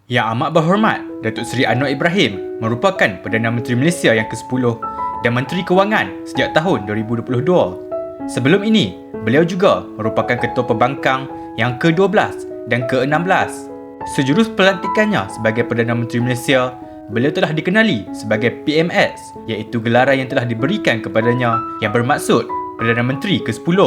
Yang amat berhormat, Datuk Seri Anwar Ibrahim merupakan Perdana Menteri Malaysia yang ke-10 dan Menteri Kewangan sejak tahun 2022. Sebelum ini, beliau juga merupakan Ketua Pembangkang yang ke-12 dan ke-16. Sejurus pelantikannya sebagai Perdana Menteri Malaysia, beliau telah dikenali sebagai PMS, iaitu gelaran yang telah diberikan kepadanya yang bermaksud Perdana Menteri ke-10.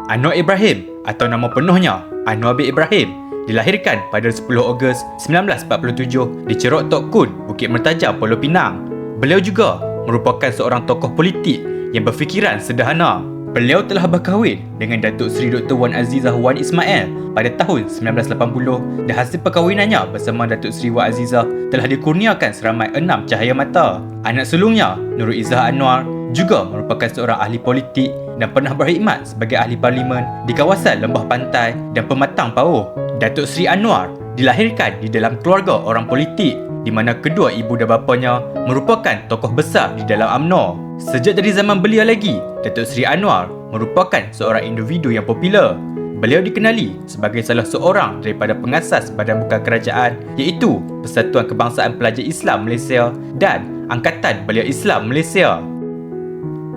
Anwar Ibrahim atau nama penuhnya Anwar bin Ibrahim dilahirkan pada 10 Ogos 1947 di Cerok Tok Kun, Bukit Mertajam, Pulau Pinang. Beliau juga merupakan seorang tokoh politik yang berfikiran sederhana. Beliau telah berkahwin dengan Datuk Seri Dr. Wan Azizah Wan Ismail pada tahun 1980 dan hasil perkahwinannya bersama Datuk Seri Wan Azizah telah dikurniakan seramai 6 cahaya mata. Anak sulungnya, Nurul Izzah Anwar, juga merupakan seorang ahli politik dan pernah berkhidmat sebagai ahli parlimen di kawasan Lembah Pantai dan Pematang Pauh. Datuk Seri Anwar dilahirkan di dalam keluarga orang politik di mana kedua ibu dan bapanya merupakan tokoh besar di dalam UMNO. Sejak dari zaman belia lagi, Datuk Seri Anwar merupakan seorang individu yang popular. Beliau dikenali sebagai salah seorang daripada pengasas badan bukan kerajaan iaitu Persatuan Kebangsaan Pelajar Islam Malaysia dan Angkatan Belia Islam Malaysia.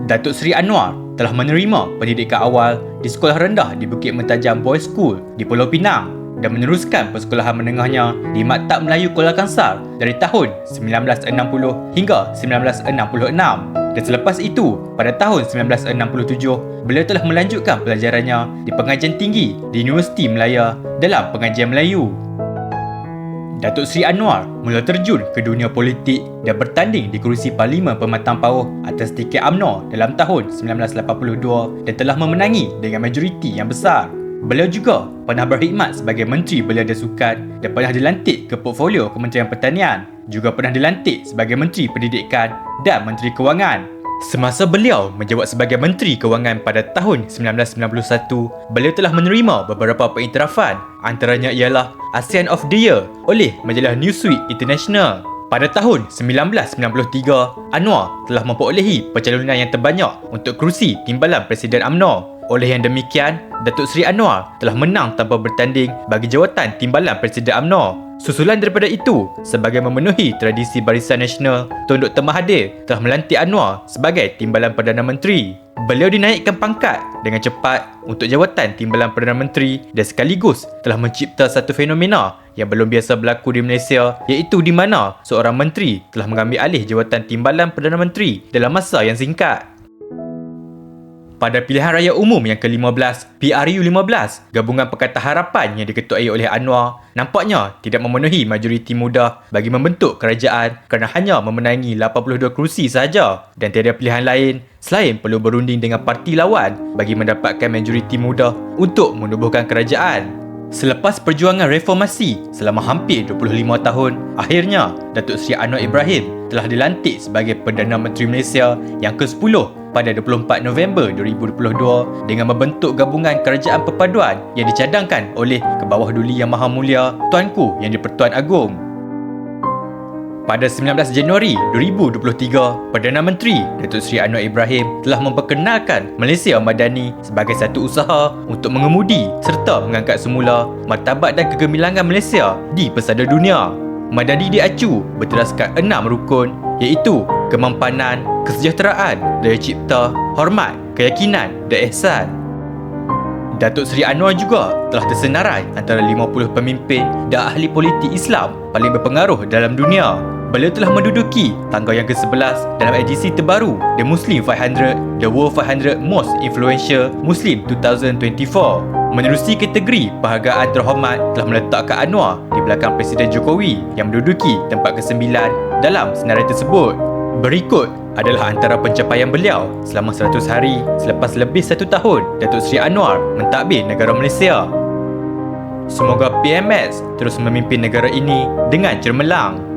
Datuk Seri Anwar telah menerima pendidikan awal di sekolah rendah di Bukit Mertajam Boys School di Pulau Pinang dan meneruskan persekolahan menengahnya di Maktab Melayu Kuala Kangsar dari tahun 1960 hingga 1966. Dan selepas itu, pada tahun 1967, beliau telah melanjutkan pelajarannya di pengajian tinggi di Universiti Melaya dalam pengajian Melayu. Datuk Seri Anwar mula terjun ke dunia politik dan bertanding di kerusi Parlimen Pematang Pauh atas tiket UMNO dalam tahun 1982 dan telah memenangi dengan majoriti yang besar. Beliau juga pernah berkhidmat sebagai Menteri Belia dan Sukan dan pernah dilantik ke portfolio Kementerian Pertanian. Juga pernah dilantik sebagai Menteri Pendidikan dan Menteri Kewangan. Semasa beliau menjabat sebagai Menteri Kewangan pada tahun 1991, beliau telah menerima beberapa pengiktirafan, antaranya ialah ASEAN of the Year oleh majalah Newsweek International. Pada tahun 1993, Anwar telah memperolehi pencalonan yang terbanyak untuk kerusi Timbalan Presiden UMNO. Oleh yang demikian, Datuk Seri Anwar telah menang tanpa bertanding bagi jawatan Timbalan Presiden UMNO. Susulan daripada itu, sebagai memenuhi tradisi Barisan Nasional, Tun Dr. Mahathir telah melantik Anwar sebagai Timbalan Perdana Menteri. Beliau dinaikkan pangkat dengan cepat untuk jawatan Timbalan Perdana Menteri dan sekaligus telah mencipta satu fenomena yang belum biasa berlaku di Malaysia, iaitu di mana seorang menteri telah mengambil alih jawatan Timbalan Perdana Menteri dalam masa yang singkat. Pada pilihan raya umum yang ke-15, PRU15, Gabungan Pakatan Harapan yang diketuai oleh Anwar nampaknya tidak memenuhi majoriti mudah bagi membentuk kerajaan kerana hanya memenangi 82 kerusi sahaja dan tiada pilihan lain selain perlu berunding dengan parti lawan bagi mendapatkan majoriti mudah untuk menubuhkan kerajaan. Selepas perjuangan reformasi selama hampir 25 tahun, akhirnya Datuk Seri Anwar Ibrahim telah dilantik sebagai Perdana Menteri Malaysia yang ke-10 pada 24 November 2022 dengan membentuk gabungan kerajaan perpaduan yang dicadangkan oleh Kebawah Duli Yang Maha Mulia Tuanku Yang di-Pertuan Agong. Pada 19 Januari 2023, Perdana Menteri Datuk Seri Anwar Ibrahim telah memperkenalkan Malaysia Madani sebagai satu usaha untuk mengemudi serta mengangkat semula martabat dan kegemilangan Malaysia di pesada dunia. Madani diacu berteraskan 6 rukun iaitu kemampanan, kesejahteraan, daya cipta, hormat, keyakinan dan ihsan. Datuk Seri Anwar juga telah tersenarai antara 50 pemimpin dan ahli politik Islam paling berpengaruh dalam dunia. Beliau telah menduduki tangga yang ke-11 dalam edisi terbaru The Muslim 500, The World 500 Most Influential Muslim 2024. Menerusi kategori penghargaan terhormat telah meletakkan Anwar di belakang Presiden Jokowi yang menduduki tempat ke-9 dalam senarai tersebut. Berikut adalah antara pencapaian beliau selama 100 hari selepas lebih 1 tahun Datuk Seri Anwar mentadbir negara Malaysia. Semoga PMS terus memimpin negara ini dengan cemerlang.